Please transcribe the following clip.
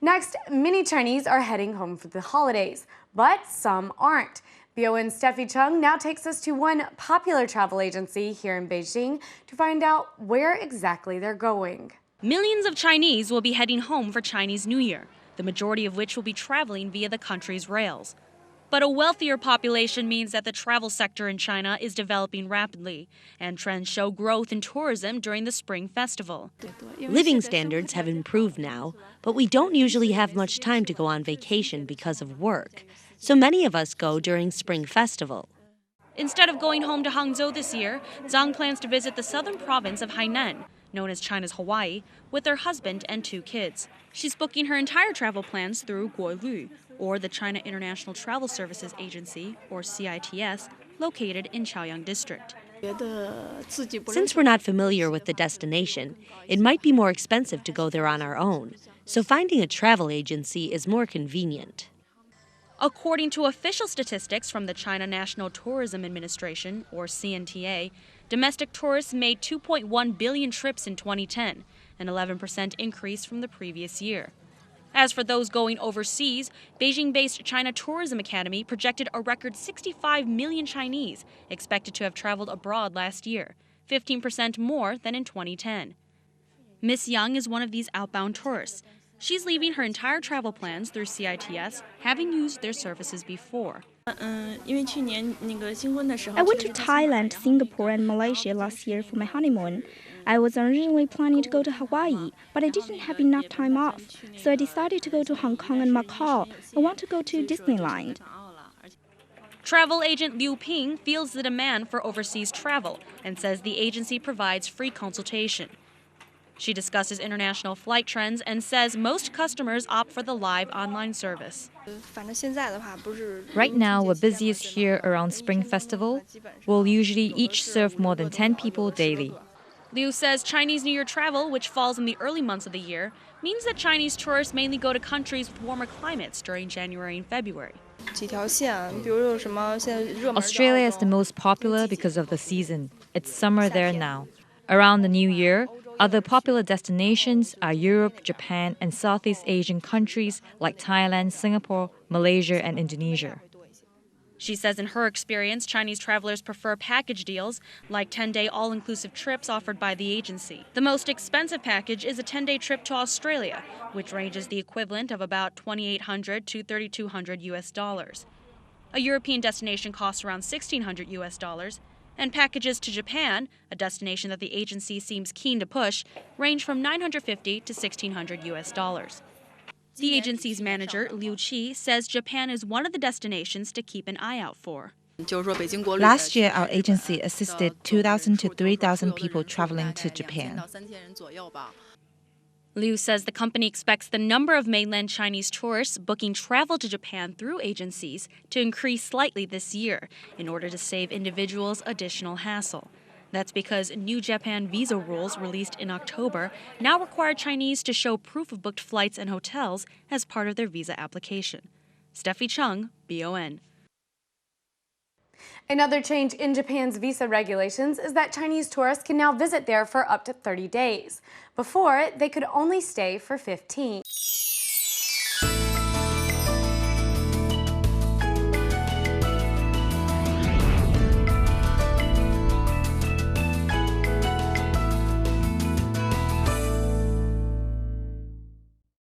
Next, many Chinese are heading home for the holidays, but some aren't. BON's Steffi Chung now takes us to one popular travel agency here in Beijing to find out where exactly they're going. Millions of Chinese will be heading home for Chinese New Year, the majority of which will be traveling via the country's rails. But a wealthier population means that the travel sector in China is developing rapidly, and trends show growth in tourism during the Spring Festival. Living standards have improved now, but we don't usually have much time to go on vacation because of work. So many of us go during Spring Festival. Instead of going home to Hangzhou this year, Zhang plans to visit the southern province of Hainan, known as China's Hawaii, with her husband and 2 kids. She's booking her entire travel plans through Guolu, or the China International Travel Services Agency, or CITS, located in Chaoyang District. Since we're not familiar with the destination, it might be more expensive to go there on our own, so finding a travel agency is more convenient. According to official statistics from the China National Tourism Administration, or CNTA, domestic tourists made 2.1 billion trips in 2010, an 11% increase from the previous year. As for those going overseas, Beijing-based China Tourism Academy projected a record 65 million Chinese expected to have traveled abroad last year, 15% more than in 2010. Miss Yang is one of these outbound tourists. She's leaving her entire travel plans through CITS, having used their services before. I went to Thailand, Singapore, and Malaysia last year for my honeymoon. I was originally planning to go to Hawaii, but I didn't have enough time off, so I decided to go to Hong Kong and Macau. I want to go to Disneyland. Travel agent Liu Ping feels the demand for overseas travel and says the agency provides free consultation. She discusses international flight trends and says most customers opt for the live online service. Right now, we're busiest here around Spring Festival. We'll usually each serve more than 10 people daily. Liu says Chinese New Year travel, which falls in the early months of the year, means that Chinese tourists mainly go to countries with warmer climates during January and February. Australia is the most popular because of the season. It's summer there now. Around the New Year, other popular destinations are Europe, Japan, and Southeast Asian countries like Thailand, Singapore, Malaysia, and Indonesia. She says in her experience, Chinese travelers prefer package deals, like 10-day all-inclusive trips offered by the agency. The most expensive package is a 10-day trip to Australia, which ranges the equivalent of about $2,800 to $3,200 US. A European destination costs around $1,600 US, and packages to Japan, a destination that the agency seems keen to push, range from $950 to $1,600 US. The agency's manager, Liu Qi, says Japan is one of the destinations to keep an eye out for. Last year, our agency assisted 2,000 to 3,000 people traveling to Japan. Liu says the company expects the number of mainland Chinese tourists booking travel to Japan through agencies to increase slightly this year in order to save individuals additional hassle. That's because new Japan visa rules released in October now require Chinese to show proof of booked flights and hotels as part of their visa application. Steffi Chung, BON. Another change in Japan's visa regulations is that Chinese tourists can now visit there for up to 30 days. Before, they could only stay for 15.